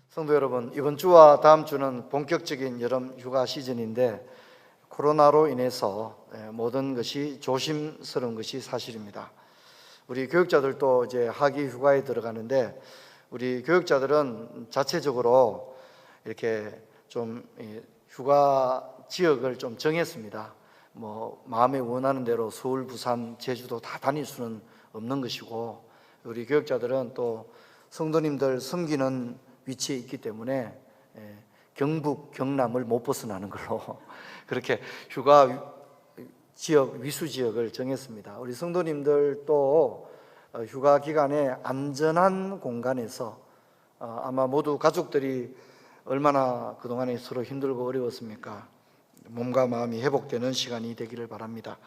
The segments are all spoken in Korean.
성도 여러분, 이번 주와 다음 주는 본격적인 여름 휴가 시즌인데 코로나로 인해서 모든 것이 조심스러운 것이 사실입니다. 우리 교육자들도 이제 학기 휴가에 들어가는데 우리 교육자들은 자체적으로 이렇게 좀 휴가 지역을 좀 정했습니다. 마음에 원하는 대로 서울, 부산, 제주도 다 다닐 수는 없는 것이고, 우리 교육자들은 또 성도님들 섬기는 위치에 있기 때문에 경북, 경남을 못 벗어나는 걸로 그렇게 휴가 지역, 위수 지역을 정했습니다. 우리 성도님들도 휴가 기간에 안전한 공간에서 아마 모두 가족들이 얼마나 그동안에 서로 힘들고 어려웠습니까? 몸과 마음이 회복되는 시간이 되기를 바랍니다.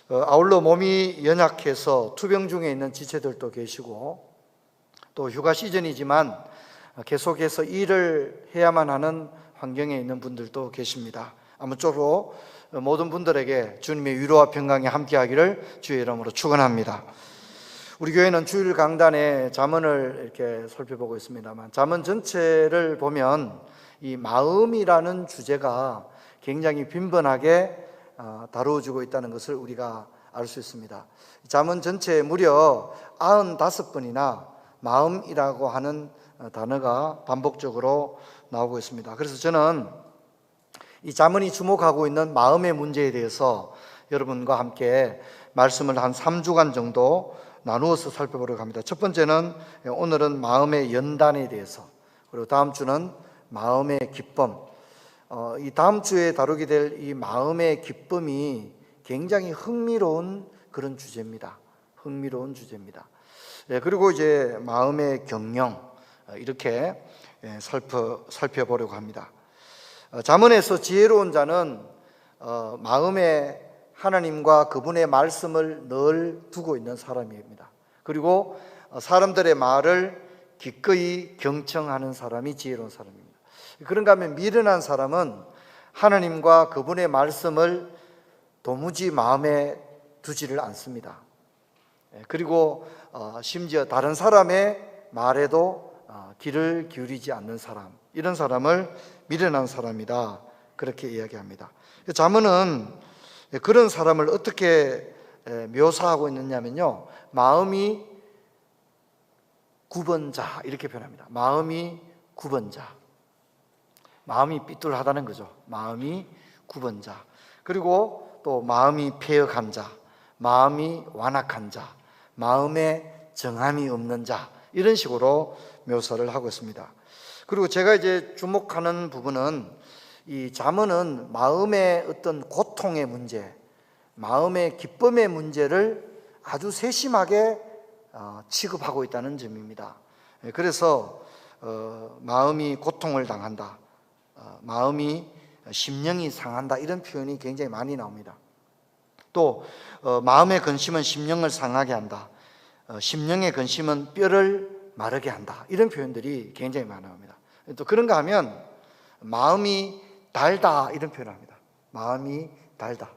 아울러 몸이 연약해서 투병 중에 있는 지체들도 계시고, 또 휴가 시즌이지만 계속해서 일을 해야만 하는 환경에 있는 분들도 계십니다. 아무쪼록 모든 분들에게 주님의 위로와 평강이 함께하기를 주의 이름으로 축원합니다. 우리 교회는 주일 강단에 잠언을 이렇게 살펴보고 있습니다만, 잠언 전체를 보면 이 마음이라는 주제가 굉장히 빈번하게 다루어지고 있다는 것을 우리가 알 수 있습니다. 잠언 전체에 무려 95번이나 마음이라고 하는 단어가 반복적으로 나오고 있습니다. 그래서 저는 이 잠언이 주목하고 있는 마음의 문제에 대해서 여러분과 함께 말씀을 한 3주간 정도 나누어서 살펴보려고 합니다. 첫 번째는 오늘은 마음의 연단에 대해서, 그리고 다음 주는 마음의 기쁨. 이 다음 주에 다루게 될 이 마음의 기쁨이 굉장히 흥미로운 그런 주제입니다. 흥미로운 주제입니다. 그리고 이제 마음의 경영, 이렇게 살펴보려고 합니다. 잠언에서 지혜로운 자는 마음에 하나님과 그분의 말씀을 늘 두고 있는 사람입니다. 그리고 사람들의 말을 기꺼이 경청하는 사람이 지혜로운 사람입니다. 그런가 하면 미련한 사람은 하나님과 그분의 말씀을 도무지 마음에 두지를 않습니다. 그리고 심지어 다른 사람의 말에도 귀를 기울이지 않는 사람, 이런 사람을 미련한 사람이다, 그렇게 이야기합니다. 잠언은 그런 사람을 어떻게 묘사하고 있느냐면요, 마음이 9번 자, 이렇게 표현합니다. 마음이 9번 자, 마음이 삐뚤하다는 거죠. 마음이 9번 자, 그리고 또 마음이 패역한 자, 마음이 완악한 자, 마음에 정함이 없는 자, 이런 식으로 묘사를 하고 있습니다. 그리고 제가 이제 주목하는 부분은 이 잠언은 마음의 어떤 고통의 문제, 마음의 기쁨의 문제를 아주 세심하게 취급하고 있다는 점입니다. 그래서 마음이 고통을 당한다, 마음이 심령이 상한다, 이런 표현이 굉장히 많이 나옵니다. 또 마음의 근심은 심령을 상하게 한다, 심령의 근심은 뼈를 마르게 한다, 이런 표현들이 굉장히 많이 나옵니다. 또 그런가 하면 마음이 달다, 이런 표현을 합니다. 마음이 달다,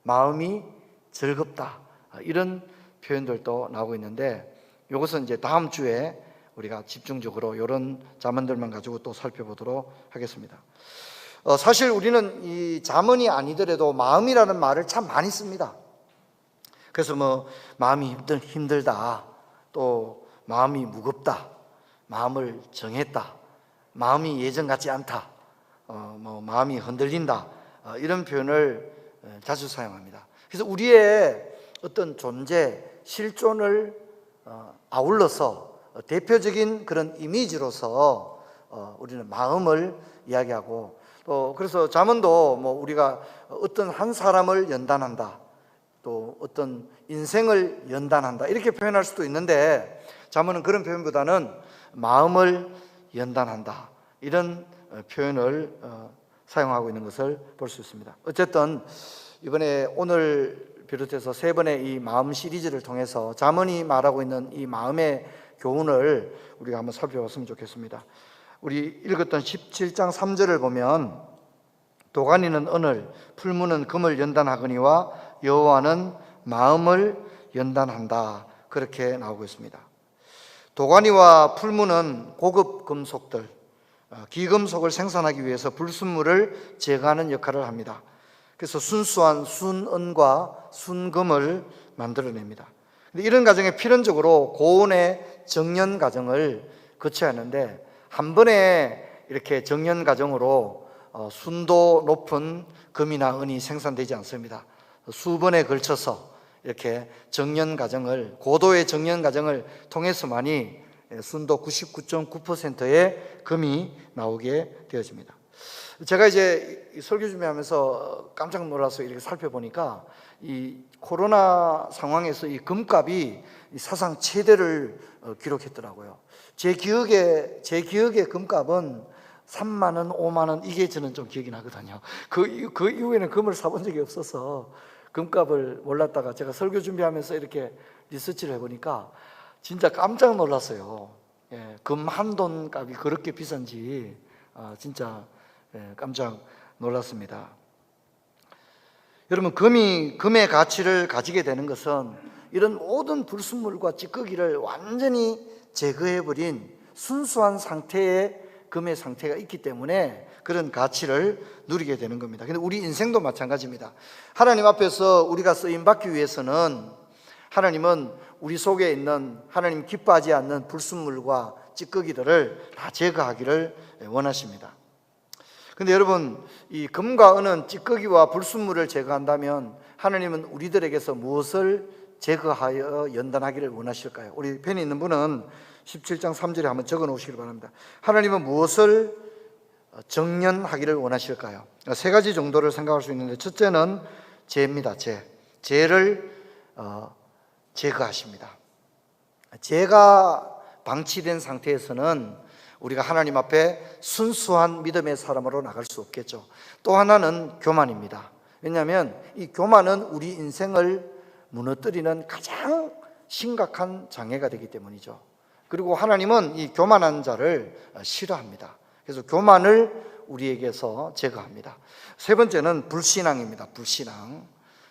마음이 즐겁다, 이런 표현들도 나오고 있는데, 이것은 이제 다음 주에 우리가 집중적으로 이런 잠언들만 가지고 또 살펴보도록 하겠습니다. 사실 우리는 이 잠언이 아니더라도 마음이라는 말을 참 많이 씁니다. 그래서 마음이 힘들다, 또 마음이 무겁다, 마음을 정했다, 마음이 예전 같지 않다, 마음이 흔들린다, 이런 표현을 자주 사용합니다. 그래서 우리의 어떤 존재, 실존을 아울러서 대표적인 그런 이미지로서 우리는 마음을 이야기하고, 또 그래서 잠언도 우리가 어떤 한 사람을 연단한다, 또 어떤 인생을 연단한다, 이렇게 표현할 수도 있는데, 잠언은 그런 표현보다는 마음을 연단한다, 이런 표현을 사용하고 있는 것을 볼 수 있습니다. 어쨌든 이번에 오늘 비롯해서 세 번의 이 마음 시리즈를 통해서 잠언이 말하고 있는 이 마음의 교훈을 우리가 한번 살펴봤으면 좋겠습니다. 우리 읽었던 17장 3절을 보면 도가니는 은을, 풀무는 금을 연단하거니와 여호와는 마음을 연단한다, 그렇게 나오고 있습니다. 도가니와 풀무는 고급 금속들, 귀금속을 생산하기 위해서 불순물을 제거하는 역할을 합니다. 그래서 순수한 순은과 순금을 만들어냅니다. 이런 과정에 필연적으로 고온의 정연 과정을 거쳐야 하는데, 한 번에 이렇게 정연 과정으로 순도 높은 금이나 은이 생산되지 않습니다. 수번에 걸쳐서 이렇게 정연 과정을, 고도의 정연 과정을 통해서만이 순도 99.9%의 금이 나오게 되어집니다. 제가 이제 설교 준비하면서 깜짝 놀라서 이렇게 살펴보니까 이 코로나 상황에서 이 금값이 사상 최대를 기록했더라고요. 제 기억에 금값은 3만 원, 5만 원, 이게 저는 좀 기억이 나거든요. 그 이후에는 금을 사본 적이 없어서 금값을 몰랐다가 제가 설교 준비하면서 이렇게 리서치를 해보니까 진짜 깜짝 놀랐어요. 금 한 돈 값이 그렇게 비싼지 진짜 깜짝 놀랐습니다. 여러분, 금의 가치를 가지게 되는 것은 이런 모든 불순물과 찌꺼기를 완전히 제거해버린 순수한 상태의 금의 상태가 있기 때문에 그런 가치를 누리게 되는 겁니다. 근데 우리 인생도 마찬가지입니다. 하나님 앞에서 우리가 쓰임받기 위해서는 하나님은 우리 속에 있는 하나님 기뻐하지 않는 불순물과 찌꺼기들을 다 제거하기를 원하십니다. 근데 여러분, 이 금과 은은 찌꺼기와 불순물을 제거한다면 하나님은 우리들에게서 무엇을 제거하여 연단하기를 원하실까요? 우리 펜이 있는 분은 17장 3절에 한번 적어 놓으시길 바랍니다. 하나님은 무엇을 정연하기를 원하실까요? 세 가지 정도를 생각할 수 있는데, 첫째는 죄입니다. 죄를 제거하십니다. 죄가 방치된 상태에서는 우리가 하나님 앞에 순수한 믿음의 사람으로 나갈 수 없겠죠. 또 하나는 교만입니다. 왜냐하면 이 교만은 우리 인생을 무너뜨리는 가장 심각한 장애가 되기 때문이죠. 그리고 하나님은 이 교만한 자를 싫어합니다. 그래서 교만을 우리에게서 제거합니다. 세 번째는 불신앙입니다.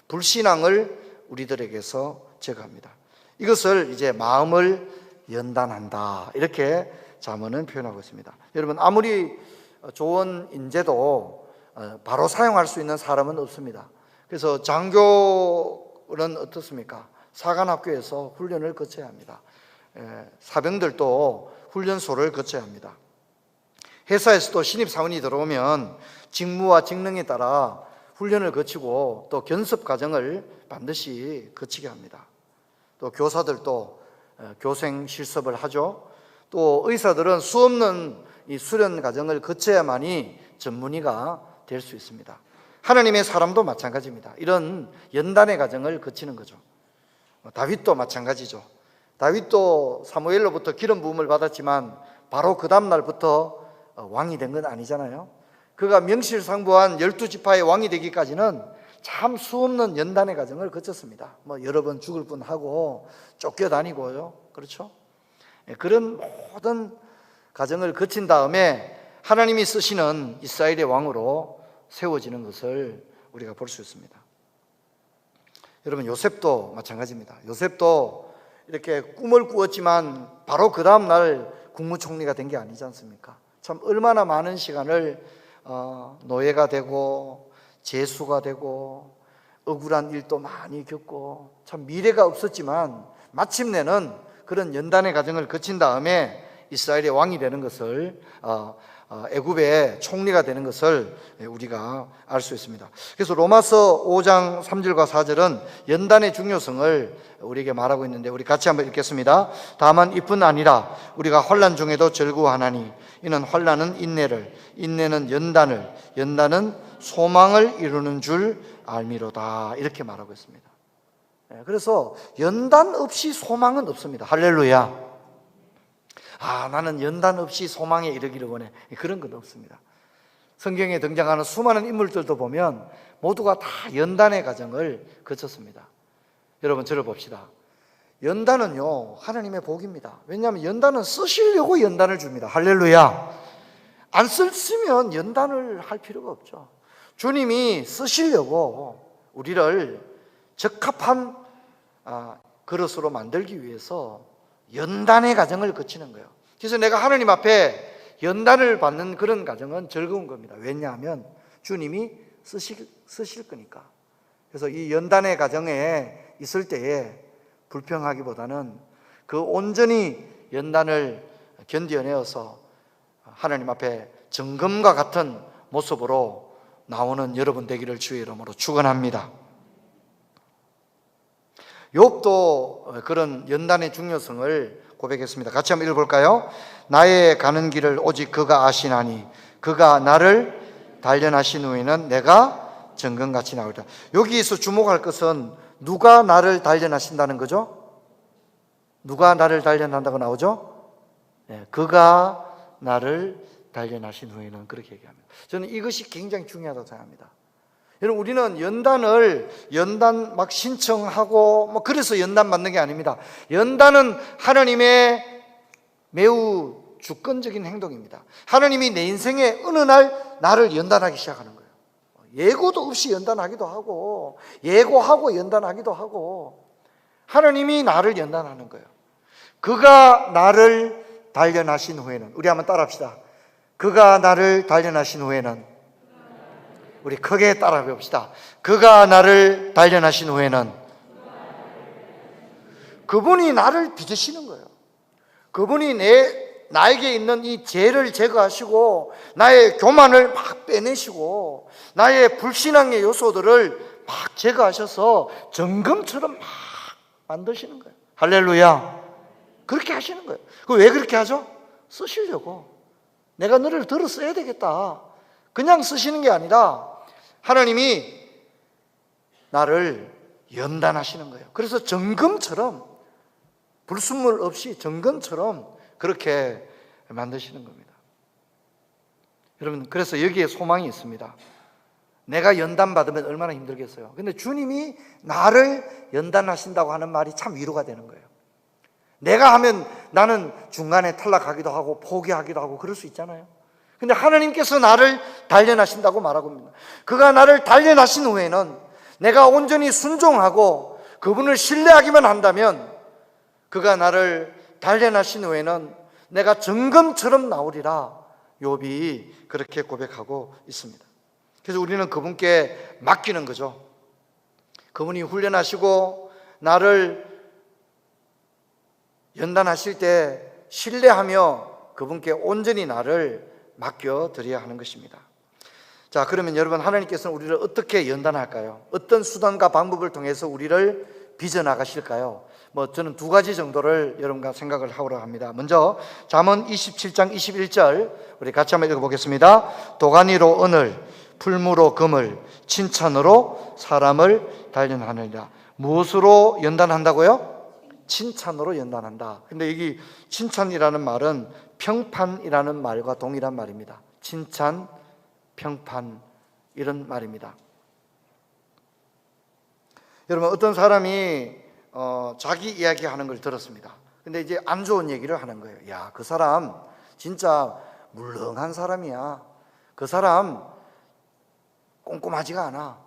불신앙을 우리들에게서 제거합니다. 이것을 이제 마음을 연단한다, 이렇게 잠언은 표현하고 있습니다. 여러분, 아무리 좋은 인재도 바로 사용할 수 있는 사람은 없습니다. 그래서 장교는 어떻습니까? 사관학교에서 훈련을 거쳐야 합니다. 사병들도 훈련소를 거쳐야 합니다. 회사에서도 신입사원이 들어오면 직무와 직능에 따라 훈련을 거치고 또 견습 과정을 반드시 거치게 합니다. 또 교사들도 교생 실습을 하죠. 또 의사들은 수없는 이 수련 과정을 거쳐야만이 전문의가 될 수 있습니다. 하나님의 사람도 마찬가지입니다. 이런 연단의 과정을 거치는 거죠. 다윗도 마찬가지죠. 다윗도 사무엘로부터 기름 부음을 받았지만 바로 그 다음 날부터 왕이 된 건 아니잖아요. 그가 명실상부한 12지파의 왕이 되기까지는 참 수없는 연단의 과정을 거쳤습니다. 여러 번 죽을 뻔하고 쫓겨다니고요. 그렇죠? 그런 모든 과정을 거친 다음에 하나님이 쓰시는 이스라엘의 왕으로 세워지는 것을 우리가 볼 수 있습니다. 여러분, 요셉도 마찬가지입니다. 요셉도 이렇게 꿈을 꾸었지만 바로 그 다음 날 국무총리가 된 게 아니지 않습니까? 참 얼마나 많은 시간을 노예가 되고 재수가 되고 억울한 일도 많이 겪고 참 미래가 없었지만 마침내는 그런 연단의 과정을 거친 다음에 이스라엘의 왕이 되는 것을, 애굽의 총리가 되는 것을 우리가 알 수 있습니다. 그래서 로마서 5장 3절과 4절은 연단의 중요성을 우리에게 말하고 있는데, 우리 같이 한번 읽겠습니다. 다만 이뿐 아니라 우리가 환난 중에도 즐거워하나니 이는 환난은 인내를, 인내는 연단을, 연단은 소망을 이루는 줄 알미로다, 이렇게 말하고 있습니다. 그래서 연단 없이 소망은 없습니다. 할렐루야. 나는 연단 없이 소망에 이르기를 원해, 그런 건 없습니다. 성경에 등장하는 수많은 인물들도 보면 모두가 다 연단의 과정을 거쳤습니다. 여러분, 저를 봅시다. 연단은요, 하나님의 복입니다. 왜냐하면 연단은 쓰시려고 연단을 줍니다. 할렐루야. 안 쓰면 연단을 할 필요가 없죠. 주님이 쓰시려고 우리를 적합한 그릇으로 만들기 위해서 연단의 과정을 거치는 거예요. 그래서 내가 하나님 앞에 연단을 받는 그런 과정은 즐거운 겁니다. 왜냐하면 주님이 쓰실 거니까. 그래서 이 연단의 과정에 있을 때에 불평하기보다는 그 온전히 연단을 견뎌내어서 하나님 앞에 정금과 같은 모습으로 나오는 여러분 되기를 주의 이름으로 축원합니다. 욥도 그런 연단의 중요성을 고백했습니다. 같이 한번 읽어볼까요? 나의 가는 길을 오직 그가 아시나니 그가 나를 단련하신 후에는 내가 정금같이 나오리라. 여기에서 주목할 것은 누가 나를 단련하신다는 거죠? 누가 나를 단련한다고 나오죠? 네, 그가 나를 단련하신 후에는 그렇게 얘기합니다. 저는 이것이 굉장히 중요하다고 생각합니다. 여러분, 우리는 연단 막 신청하고 뭐 그래서 연단 받는 게 아닙니다. 연단은 하나님의 매우 주권적인 행동입니다. 하나님이 내 인생에 어느 날 나를 연단하기 시작하는 거예요. 예고도 없이 연단하기도 하고 예고하고 연단하기도 하고 하나님이 나를 연단하는 거예요. 그가 나를 단련하신 후에는, 우리 한번 따라합시다. 그가 나를 단련하신 후에는, 우리 크게 따라 봅시다. 그가 나를 단련하신 후에는, 그분이 나를 빚으시는 거예요. 그분이 나에게 있는 이 죄를 제거하시고 나의 교만을 막 빼내시고 나의 불신앙의 요소들을 막 제거하셔서 정금처럼 막 만드시는 거예요. 할렐루야. 그렇게 하시는 거예요. 왜 그렇게 하죠? 쓰시려고. 내가 너를 들어 써야 되겠다. 그냥 쓰시는 게 아니라 하나님이 나를 연단하시는 거예요. 그래서 정금처럼, 불순물 없이 정금처럼 그렇게 만드시는 겁니다. 여러분, 그래서 여기에 소망이 있습니다. 내가 연단받으면 얼마나 힘들겠어요. 근데 주님이 나를 연단하신다고 하는 말이 참 위로가 되는 거예요. 내가 하면 나는 중간에 탈락하기도 하고 포기하기도 하고 그럴 수 있잖아요. 근데 하나님께서 나를 단련하신다고 말하고 있습니다. 그가 나를 단련하신 후에는 내가 온전히 순종하고 그분을 신뢰하기만 한다면 그가 나를 단련하신 후에는 내가 정금처럼 나오리라. 욥이 그렇게 고백하고 있습니다. 그래서 우리는 그분께 맡기는 거죠. 그분이 훈련하시고 나를 연단하실 때 신뢰하며 그분께 온전히 나를 맡겨드려야 하는 것입니다. 자, 그러면 여러분, 하나님께서는 우리를 어떻게 연단할까요? 어떤 수단과 방법을 통해서 우리를 빚어나가실까요? 저는 두 가지 정도를 여러분과 생각을 하고자 합니다. 먼저 잠언 27장 21절 우리 같이 한번 읽어보겠습니다. 도가니로 은을, 풀무로 금을, 칭찬으로 사람을 단련하느니라. 무엇으로 연단한다고요? 칭찬으로 연단한다. 근데 여기 칭찬이라는 말은 평판이라는 말과 동일한 말입니다. 칭찬, 평판, 이런 말입니다. 여러분, 어떤 사람이 자기 이야기하는 걸 들었습니다. 근데 이제 안 좋은 얘기를 하는 거예요. 야, 그 사람 진짜 물렁한 사람이야. 그 사람 꼼꼼하지가 않아.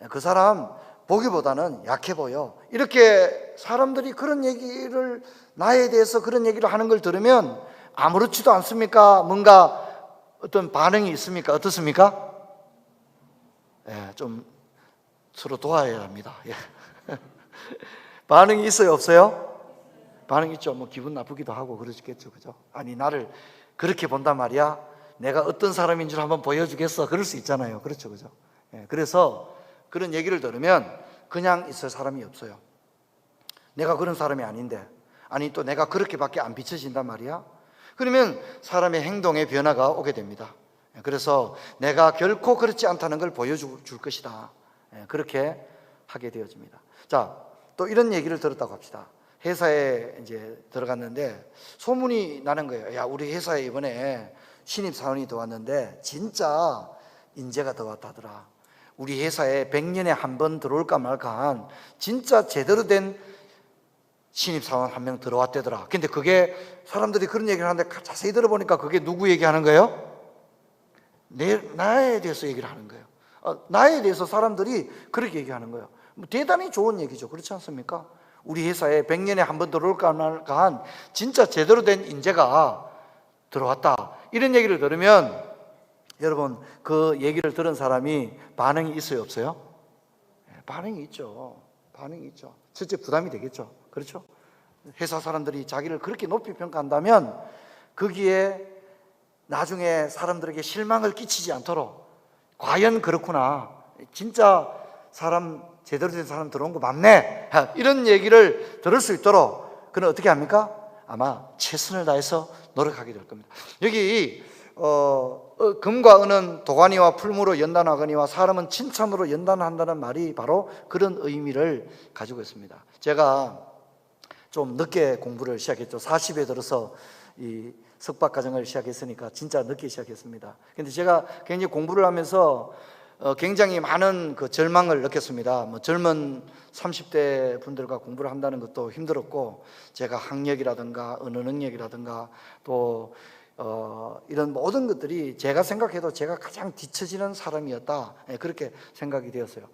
그 사람 보기보다는 약해 보여. 이렇게 사람들이 그런 얘기를, 나에 대해서 그런 얘기를 하는 걸 들으면 아무렇지도 않습니까? 뭔가 어떤 반응이 있습니까? 어떻습니까? 좀 서로 도와야 합니다. 반응이 있어요, 없어요? 반응 있죠. 기분 나쁘기도 하고 그러겠죠, 그죠? 아니, 나를 그렇게 본단 말이야. 내가 어떤 사람인 줄 한번 보여주겠어. 그럴 수 있잖아요, 그렇죠, 그죠? 그래서 그런 얘기를 들으면 그냥 있을 사람이 없어요. 내가 그런 사람이 아닌데, 아니 또 내가 그렇게밖에 안 비춰진단 말이야. 그러면 사람의 행동에 변화가 오게 됩니다. 그래서 내가 결코 그렇지 않다는 걸 보여줄 것이다. 그렇게 하게 되어집니다. 자, 또 이런 얘기를 들었다고 합시다. 회사에 이제 들어갔는데 소문이 나는 거예요. 야, 우리 회사에 이번에 신입사원이 들어왔는데 진짜 인재가 들어왔다더라. 우리 회사에 100년에 한 번 들어올까 말까한 진짜 제대로 된 신입사원 한 명 들어왔대더라. 근데 그게 사람들이 그런 얘기를 하는데 자세히 들어보니까 그게 누구 얘기하는 거예요? 나에 대해서 얘기를 하는 거예요. 나에 대해서 사람들이 그렇게 얘기하는 거예요. 대단히 좋은 얘기죠. 그렇지 않습니까? 우리 회사에 100년에 한 번 들어올까 말까한 진짜 제대로 된 인재가 들어왔다. 이런 얘기를 들으면 여러분, 그 얘기를 들은 사람이 반응이 있어요, 없어요? 반응이 있죠. 반응이 있죠. 실제 부담이 되겠죠. 그렇죠? 회사 사람들이 자기를 그렇게 높이 평가한다면 거기에 나중에 사람들에게 실망을 끼치지 않도록 과연 그렇구나, 진짜 사람 제대로 된 사람 들어온 거 맞네, 이런 얘기를 들을 수 있도록 그는 어떻게 합니까? 아마 최선을 다해서 노력하게 될 겁니다. 여기 금과 은은 도가니와 풀무로 연단하거니와 사람은 칭찬으로 연단한다는 말이 바로 그런 의미를 가지고 있습니다. 제가 좀 늦게 공부를 시작했죠. 40에 들어서 이 석박과정을 시작했으니까 진짜 늦게 시작했습니다. 근데 제가 굉장히 공부를 하면서 굉장히 많은 그 절망을 느꼈습니다. 뭐 젊은 30대 분들과 공부를 한다는 것도 힘들었고, 제가 학력이라든가 언어 능력이라든가 또 이런 모든 것들이 제가 생각해도 제가 가장 뒤처지는 사람이었다, 그렇게 생각이 되었어요.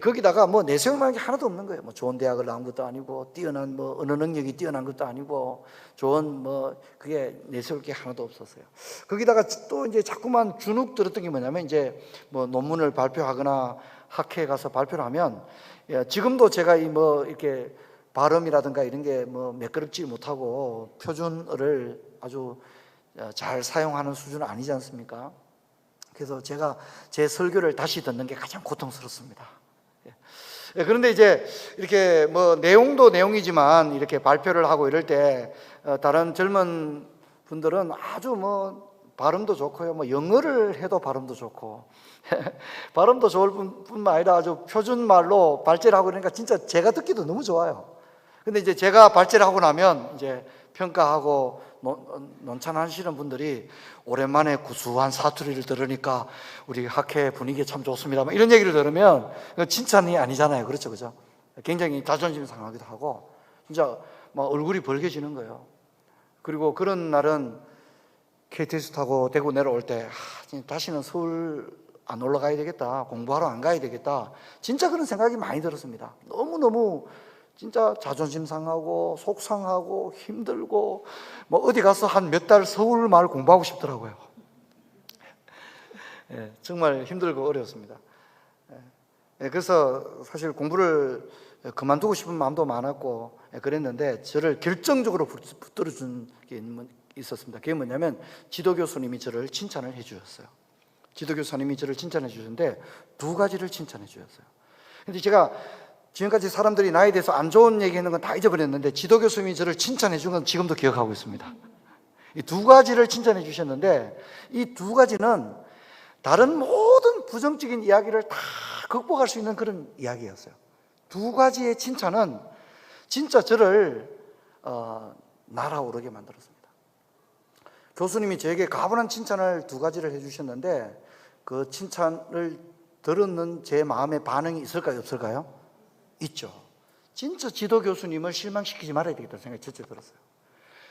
거기다가 뭐 내세울 만한 게 하나도 없는 거예요. 뭐 좋은 대학을 나온 것도 아니고, 뛰어난 뭐 언어 능력이 뛰어난 것도 아니고, 좋은 뭐 그게 내세울 게 하나도 없었어요. 거기다가 또 이제 자꾸만 주눅 들었던 게 뭐냐면, 이제 뭐 논문을 발표하거나 학회에 가서 발표를 하면, 지금도 제가 이 뭐 이렇게 발음이라든가 이런 게 뭐 매끄럽지 못하고 표준어를 아주 잘 사용하는 수준은 아니지 않습니까? 그래서 제가 제 설교를 다시 듣는 게 가장 고통스럽습니다. 그런데 이제 이렇게 뭐 내용도 내용이지만 이렇게 발표를 하고 이럴 때 다른 젊은 분들은 아주 뭐 발음도 좋고요, 뭐 영어를 해도 발음도 좋고 발음도 좋을 뿐만 아니라 아주 표준말로 발제를 하고 그러니까 진짜 제가 듣기도 너무 좋아요. 근데 이제 제가 발제를 하고 나면 이제 평가하고 논찬하시는 분들이 오랜만에 구수한 사투리를 들으니까 우리 학회 분위기 참 좋습니다, 이런 얘기를 들으면 칭찬이 아니잖아요. 그렇죠, 그죠? 굉장히 자존심 상하기도 하고 진짜 막 얼굴이 벌개지는 거예요. 그리고 그런 날은 KTX 타고 대구 내려올 때 다시는 서울 안 올라가야 되겠다, 공부하러 안 가야 되겠다, 진짜 그런 생각이 많이 들었습니다. 너무너무 진짜 자존심 상하고 속상하고 힘들고 뭐 어디 가서 한 몇 달 서울말 공부하고 싶더라고요. 정말 힘들고 어려웠습니다. 그래서 사실 공부를 그만두고 싶은 마음도 많았고 그랬는데, 저를 결정적으로 붙들어준 게 있었습니다. 그게 뭐냐면 지도 교수님이 저를 칭찬을 해 주셨어요. 지도 교수님이 저를 칭찬해 주셨는데 두 가지를 칭찬해 주셨어요. 근데 제가 지금까지 사람들이 나에 대해서 안 좋은 얘기하는 건 다 잊어버렸는데, 지도 교수님이 저를 칭찬해 준 건 지금도 기억하고 있습니다. 이 두 가지를 칭찬해 주셨는데, 이 두 가지는 다른 모든 부정적인 이야기를 다 극복할 수 있는 그런 이야기였어요. 두 가지의 칭찬은 진짜 저를 날아오르게 만들었습니다. 교수님이 저에게 가분한 칭찬을 두 가지를 해주셨는데, 그 칭찬을 들었는 제 마음의 반응이 있을까요, 없을까요? 있죠. 진짜 지도 교수님을 실망시키지 말아야 되겠다는 생각이 첫째 들었어요.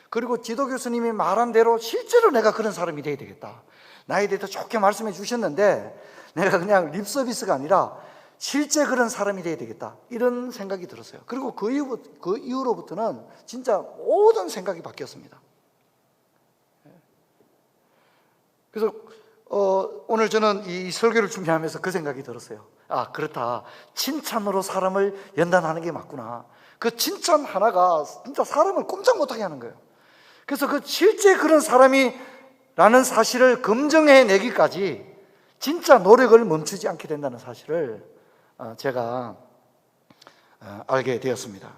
그리고 지도 교수님이 말한 대로 실제로 내가 그런 사람이 돼야 되겠다, 나에 대해서 좋게 말씀해 주셨는데 내가 그냥 립 서비스가 아니라 실제 그런 사람이 돼야 되겠다, 이런 생각이 들었어요. 그리고 그 이후로부터는 진짜 모든 생각이 바뀌었습니다. 그래서 오늘 저는 이 설교를 준비하면서 그 생각이 들었어요. 아, 그렇다, 칭찬으로 사람을 연단하는 게 맞구나. 그 칭찬 하나가 진짜 사람을 꼼짝 못하게 하는 거예요. 그래서 그 실제 그런 사람이라는 사실을 검증해내기까지 진짜 노력을 멈추지 않게 된다는 사실을 제가 알게 되었습니다.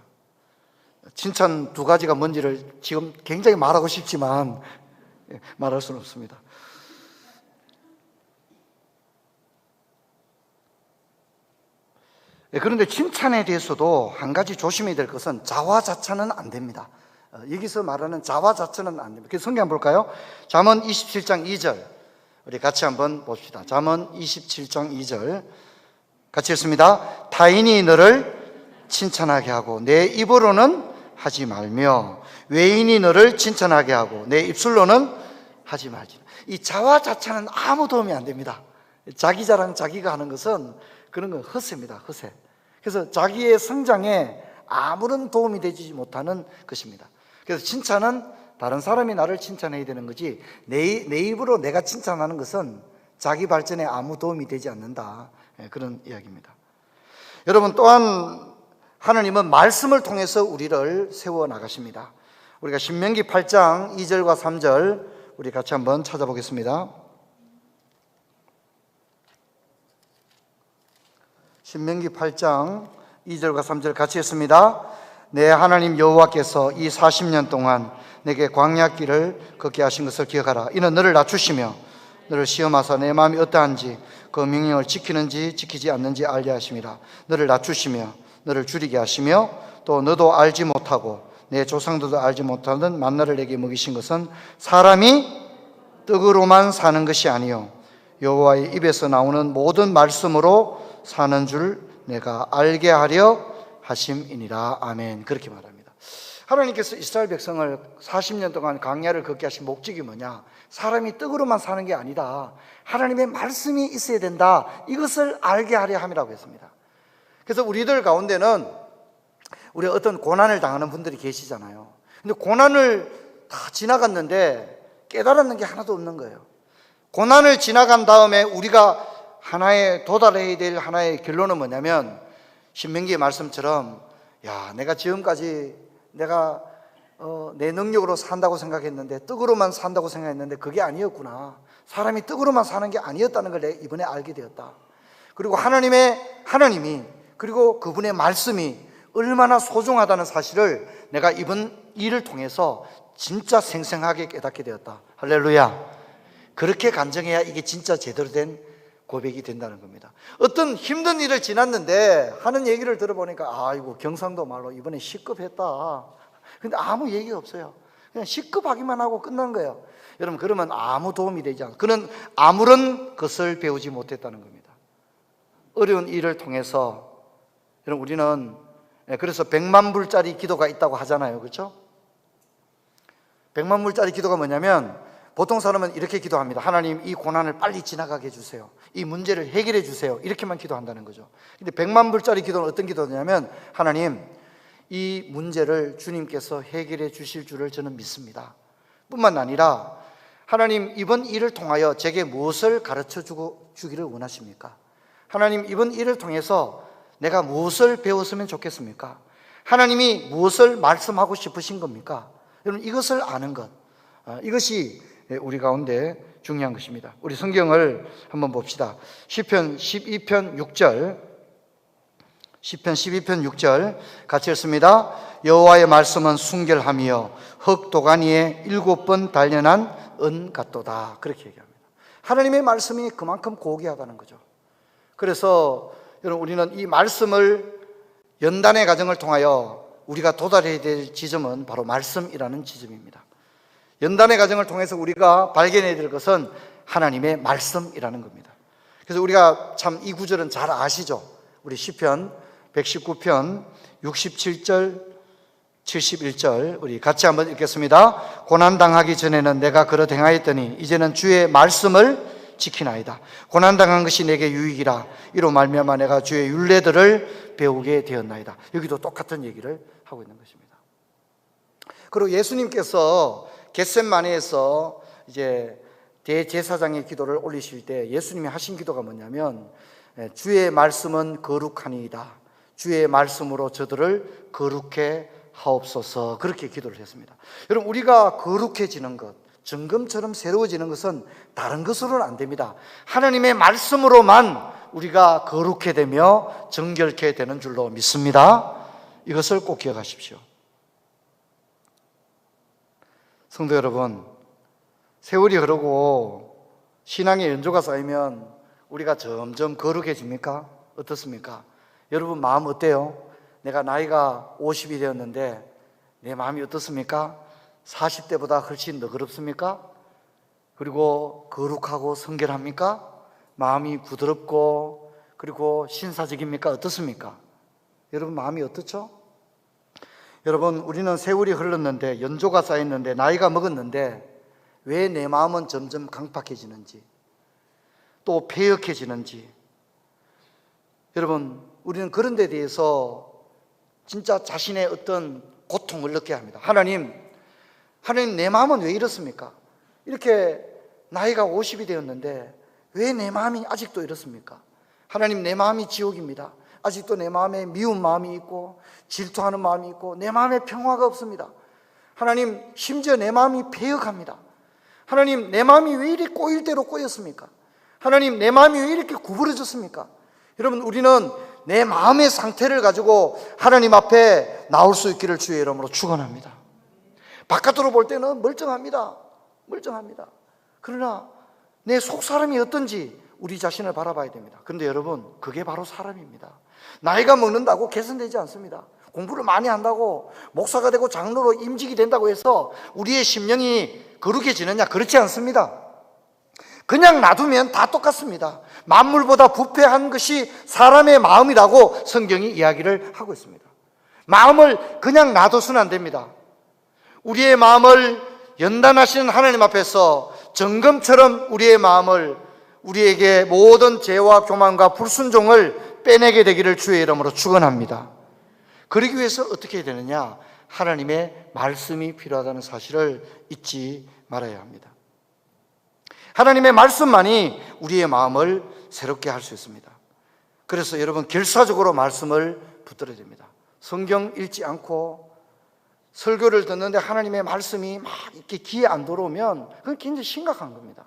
칭찬 두 가지가 뭔지를 지금 굉장히 말하고 싶지만 말할 수는 없습니다. 그런데 칭찬에 대해서도 한 가지 조심해야 될 것은 자화자찬은 안 됩니다. 여기서 말하는 자화자찬은 안 됩니다. 그래서 성경 한번 볼까요? 잠언 27장 2절 우리 같이 한번 봅시다. 잠언 27장 2절 같이 읽습니다. 타인이 너를 칭찬하게 하고 내 입으로는 하지 말며 외인이 너를 칭찬하게 하고 내 입술로는 하지 말지. 이 자화자찬은 아무 도움이 안 됩니다. 자기 자랑 자기가 하는 것은 그런 건 허세입니다. 허세. 그래서 자기의 성장에 아무런 도움이 되지 못하는 것입니다. 그래서 칭찬은 다른 사람이 나를 칭찬해야 되는 거지, 내 입으로 내가 칭찬하는 것은 자기 발전에 아무 도움이 되지 않는다. 그런 이야기입니다. 여러분, 또한 하나님은 말씀을 통해서 우리를 세워 나가십니다. 우리가 신명기 8장 2절과 3절 우리 같이 한번 찾아보겠습니다. 신명기 8장 2절과 3절 같이 했습니다. 내 하나님 여호와께서 이 40년 동안 내게 광야길을 걷게 하신 것을 기억하라. 이는 너를 낮추시며 너를 시험하사 내 마음이 어떠한지 그 명령을 지키는지 지키지 않는지 알게 하심이라. 너를 낮추시며 너를 줄이게 하시며 또 너도 알지 못하고 내 조상들도 알지 못하는 만나를 내게 먹이신 것은 사람이 떡으로만 사는 것이 아니요 여호와의 입에서 나오는 모든 말씀으로 사는 줄 내가 알게 하려 하심이니라. 아멘. 그렇게 말합니다. 하나님께서 이스라엘 백성을 40년 동안 광야를 걷게 하신 목적이 뭐냐? 사람이 떡으로만 사는 게 아니다. 하나님의 말씀이 있어야 된다. 이것을 알게 하려 함이라고 했습니다. 그래서 우리들 가운데는 우리 어떤 고난을 당하는 분들이 계시잖아요. 근데 고난을 다 지나갔는데 깨달았는 게 하나도 없는 거예요. 고난을 지나간 다음에 우리가 하나의 도달해야 될 하나의 결론은 뭐냐면, 신명기의 말씀처럼 야, 내가 지금까지 내가 내 능력으로 산다고 생각했는데, 떡으로만 산다고 생각했는데 그게 아니었구나. 사람이 떡으로만 사는 게 아니었다는 걸 내가 이번에 알게 되었다. 그리고 하나님이 그리고 그분의 말씀이 얼마나 소중하다는 사실을 내가 이번 일을 통해서 진짜 생생하게 깨닫게 되었다. 할렐루야. 그렇게 간증해야 이게 진짜 제대로 된 고백이 된다는 겁니다. 어떤 힘든 일을 지났는데 하는 얘기를 들어보니까 아이고, 경상도 말로 이번에 시급했다. 근데 아무 얘기가 없어요. 그냥 시급하기만 하고 끝난 거예요. 여러분, 그러면 아무 도움이 되지 않아요. 그는 아무런 것을 배우지 못했다는 겁니다. 어려운 일을 통해서 여러분, 우리는 그래서 100만 불짜리 기도가 있다고 하잖아요. 그렇죠? 100만 불짜리 기도가 뭐냐면, 보통 사람은 이렇게 기도합니다. 하나님, 이 고난을 빨리 지나가게 해주세요. 이 문제를 해결해 주세요. 이렇게만 기도한다는 거죠. 근데 100만 불짜리 기도는 어떤 기도냐면, 하나님, 이 문제를 주님께서 해결해 주실 줄을 저는 믿습니다. 뿐만 아니라 하나님, 이번 일을 통하여 제게 무엇을 가르쳐 주기를 원하십니까? 하나님, 이번 일을 통해서 내가 무엇을 배웠으면 좋겠습니까? 하나님이 무엇을 말씀하고 싶으신 겁니까? 여러분, 이것을 아는 것, 이것이 우리 가운데 중요한 것입니다. 우리 성경을 한번 봅시다. 시편 12편 6절, 시편 12편 6절 같이 읽습니다. 여호와의 말씀은 순결하며 흙 도가니에 7번 단련한 은 같도다. 그렇게 얘기합니다. 하나님의 말씀이 그만큼 고귀하다는 거죠. 그래서 여러분, 우리는 이 말씀을, 연단의 과정을 통하여 우리가 도달해야 될 지점은 바로 말씀이라는 지점입니다. 연단의 과정을 통해서 우리가 발견해야 될 것은 하나님의 말씀이라는 겁니다. 그래서 우리가 참 이 구절은 잘 아시죠? 우리 시편 119편 67절 71절 우리 같이 한번 읽겠습니다. 고난당하기 전에는 내가 그릇 행하였더니 이제는 주의 말씀을 지키나이다. 고난당한 것이 내게 유익이라. 이로 말미암아 내가 주의 율례들을 배우게 되었나이다. 여기도 똑같은 얘기를 하고 있는 것입니다. 그리고 예수님께서 겟셋마네에서 이제 대제사장의 기도를 올리실 때 예수님이 하신 기도가 뭐냐면, 주의 말씀은 거룩하니이다. 주의 말씀으로 저들을 거룩해 하옵소서. 그렇게 기도를 했습니다. 여러분, 우리가 거룩해지는 것, 정금처럼 새로워지는 것은 다른 것으로는 안 됩니다. 하나님의 말씀으로만 우리가 거룩해 되며 정결케 되는 줄로 믿습니다. 이것을 꼭 기억하십시오. 성도 여러분, 세월이 흐르고 신앙의 연조가 쌓이면 우리가 점점 거룩해집니까? 어떻습니까? 여러분 마음 어때요? 내가 나이가 50이 되었는데 내 마음이 어떻습니까? 40대보다 훨씬 너그럽습니까? 그리고 거룩하고 성결합니까? 마음이 부드럽고 그리고 신사적입니까? 어떻습니까? 여러분 마음이 어떻죠? 여러분, 우리는 세월이 흘렀는데, 연조가 쌓였는데, 나이가 먹었는데 왜 내 마음은 점점 강팍해지는지, 또 패역해지는지, 여러분, 우리는 그런 데 대해서 진짜 자신의 어떤 고통을 느껴야 합니다. 하나님, 하나님, 내 마음은 왜 이렇습니까? 이렇게 나이가 50이 되었는데 왜 내 마음이 아직도 이렇습니까? 하나님, 내 마음이 지옥입니다. 아직도 내 마음에 미운 마음이 있고 질투하는 마음이 있고 내 마음에 평화가 없습니다. 하나님, 심지어 내 마음이 패역합니다. 하나님, 내 마음이 왜 이렇게 꼬일 대로 꼬였습니까? 하나님, 내 마음이 왜 이렇게 구부러졌습니까? 여러분, 우리는 내 마음의 상태를 가지고 하나님 앞에 나올 수 있기를 주의 이름으로 축원합니다. 바깥으로 볼 때는 멀쩡합니다. 그러나 내 속 사람이 어떤지 우리 자신을 바라봐야 됩니다. 그런데 여러분, 그게 바로 사람입니다. 나이가 먹는다고 개선되지 않습니다. 공부를 많이 한다고 목사가 되고 장로로 임직이 된다고 해서 우리의 심령이 거룩해지느냐? 그렇지 않습니다. 그냥 놔두면 다 똑같습니다. 만물보다 부패한 것이 사람의 마음이라고 성경이 이야기를 하고 있습니다. 마음을 그냥 놔둬서는 안 됩니다. 우리의 마음을 연단하시는 하나님 앞에서 정금처럼 우리의 마음을, 우리에게 모든 죄와 교만과 불순종을 빼내게 되기를 주의 이름으로 축원합니다. 그러기 위해서 어떻게 해야 되느냐? 하나님의 말씀이 필요하다는 사실을 잊지 말아야 합니다. 하나님의 말씀만이 우리의 마음을 새롭게 할 수 있습니다. 그래서 여러분, 결사적으로 말씀을 붙들어야 됩니다. 성경 읽지 않고 설교를 듣는데 하나님의 말씀이 막 이렇게 귀에 안 들어오면 그건 굉장히 심각한 겁니다.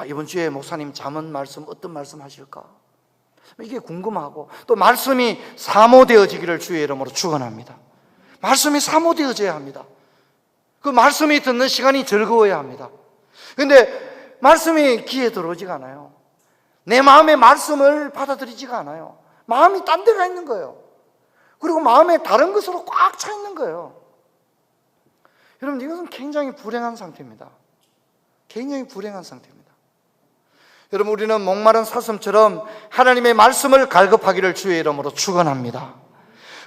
이번 주에 목사님 잠언 말씀 어떤 말씀 하실까? 이게 궁금하고, 또 말씀이 사모되어지기를 주의 이름으로 축원합니다. 말씀이 사모되어져야 합니다. 그 말씀이 듣는 시간이 즐거워야 합니다. 그런데 말씀이 귀에 들어오지가 않아요. 내 마음의 말씀을 받아들이지가 않아요. 마음이 딴 데가 있는 거예요. 그리고 마음에 다른 것으로 꽉 차 있는 거예요. 여러분, 이것은 굉장히 불행한 상태입니다. 굉장히 불행한 상태입니다. 여러분, 우리는 목마른 사슴처럼 하나님의 말씀을 갈급하기를 주의 이름으로 축원합니다.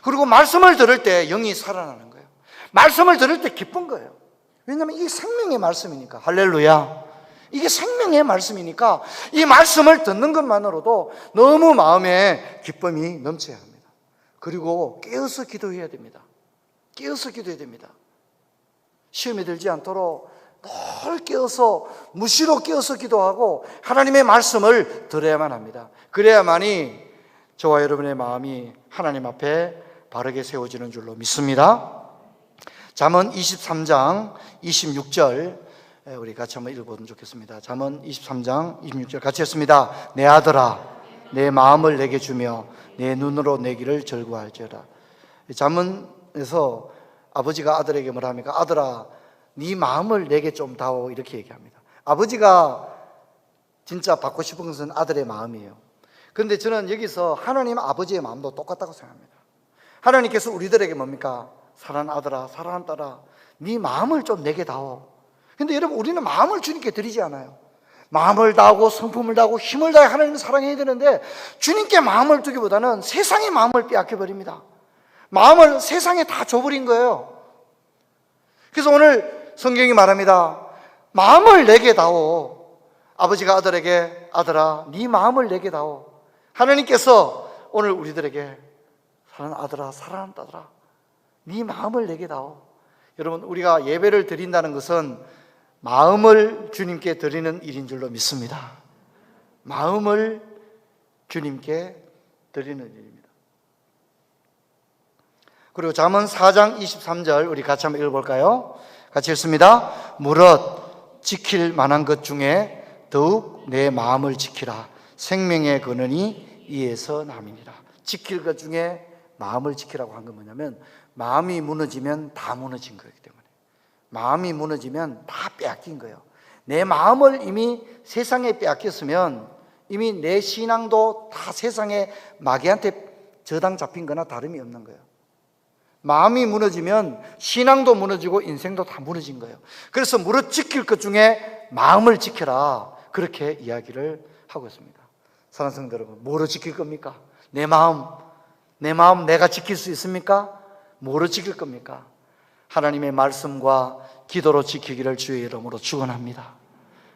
그리고 말씀을 들을 때 영이 살아나는 거예요. 말씀을 들을 때 기쁜 거예요. 왜냐하면 이게 생명의 말씀이니까. 할렐루야. 이게 생명의 말씀이니까 이 말씀을 듣는 것만으로도 너무 마음에 기쁨이 넘쳐야 합니다. 그리고 깨어서 기도해야 됩니다. 깨어서 기도해야 됩니다. 시험에 들지 않도록 늘 깨어서, 무시로 깨어서 기도하고 하나님의 말씀을 들어야만 합니다. 그래야만이 저와 여러분의 마음이 하나님 앞에 바르게 세워지는 줄로 믿습니다. 잠언 23장 26절 우리 같이 한번 읽어보면 좋겠습니다. 잠언 23장 26절 같이 했습니다. 내 아들아, 내 마음을 내게 주며 내 눈으로 내 길을 즐거워할지어다. 잠언에서 아버지가 아들에게 뭐라 합니까? 아들아, 네 마음을 내게 좀 다오, 이렇게 얘기합니다. 아버지가 진짜 받고 싶은 것은 아들의 마음이에요. 그런데 저는 여기서 하나님 아버지의 마음도 똑같다고 생각합니다. 하나님께서 우리들에게 뭡니까? 사랑하는 아들아, 사랑하는 딸아, 네 마음을 좀 내게 다오. 근데 여러분, 우리는 마음을 주님께 드리지 않아요. 마음을 다하고 성품을 다하고 힘을 다해 하나님을 사랑해야 되는데 주님께 마음을 두기보다는 세상의 마음을 빼앗겨버립니다. 마음을 세상에 다 줘버린 거예요. 그래서 오늘 성경이 말합니다. 마음을 내게 다오. 아버지가 아들에게 아들아, 네 마음을 내게 다오. 하나님께서 오늘 우리들에게 사랑하는 아들아, 사랑하는 딸아, 네 마음을 내게 다오. 여러분, 우리가 예배를 드린다는 것은 마음을 주님께 드리는 일인 줄로 믿습니다. 마음을 주님께 드리는 일입니다. 그리고 잠언 4장 23절 우리 같이 한번 읽어볼까요? 같이 읽습니다. 무릇 지킬 만한 것 중에 더욱 내 마음을 지키라. 생명의 근원이 이에서 남이니라. 지킬 것 중에 마음을 지키라고 한 건 뭐냐면, 마음이 무너지면 다 무너진 거기 때문에, 마음이 무너지면 다 빼앗긴 거예요. 내 마음을 이미 세상에 빼앗겼으면 이미 내 신앙도 다 세상에 마귀한테 저당 잡힌 거나 다름이 없는 거예요. 마음이 무너지면 신앙도 무너지고 인생도 다 무너진 거예요. 그래서 무릇 지킬 것 중에 마음을 지켜라, 그렇게 이야기를 하고 있습니다. 사랑하는 성도 여러분, 뭐로 지킬 겁니까? 내 마음 내가 지킬 수 있습니까? 뭐로 지킬 겁니까? 하나님의 말씀과 기도로 지키기를 주의 이름으로 축원합니다.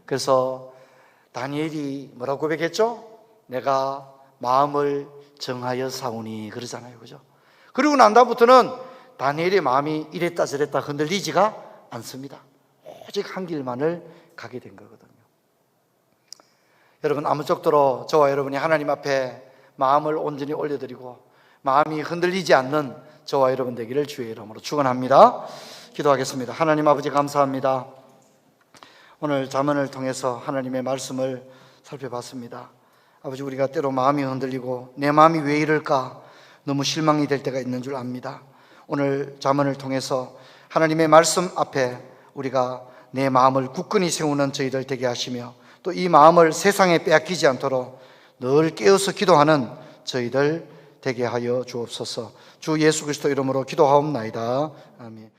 그래서 다니엘이 뭐라고 고백했죠? 내가 마음을 정하여 사오니, 그러잖아요, 그죠? 그리고 난 다음부터는 다니엘의 마음이 이랬다 저랬다 흔들리지가 않습니다. 오직 한 길만을 가게 된 거거든요. 여러분, 아무쪼록 저와 여러분이 하나님 앞에 마음을 온전히 올려드리고 마음이 흔들리지 않는 저와 여러분 되기를 주의 이름으로 축원합니다. 기도하겠습니다. 하나님 아버지, 감사합니다. 오늘 잠언을 통해서 하나님의 말씀을 살펴봤습니다. 아버지, 우리가 때로 마음이 흔들리고 내 마음이 왜 이럴까 너무 실망이 될 때가 있는 줄 압니다. 오늘 잠언을 통해서 하나님의 말씀 앞에 우리가 내 마음을 굳건히 세우는 저희들 되게 하시며, 또 이 마음을 세상에 빼앗기지 않도록 늘 깨어서 기도하는 저희들 되게 하여 주옵소서. 주 예수 그리스도 이름으로 기도하옵나이다. 아멘.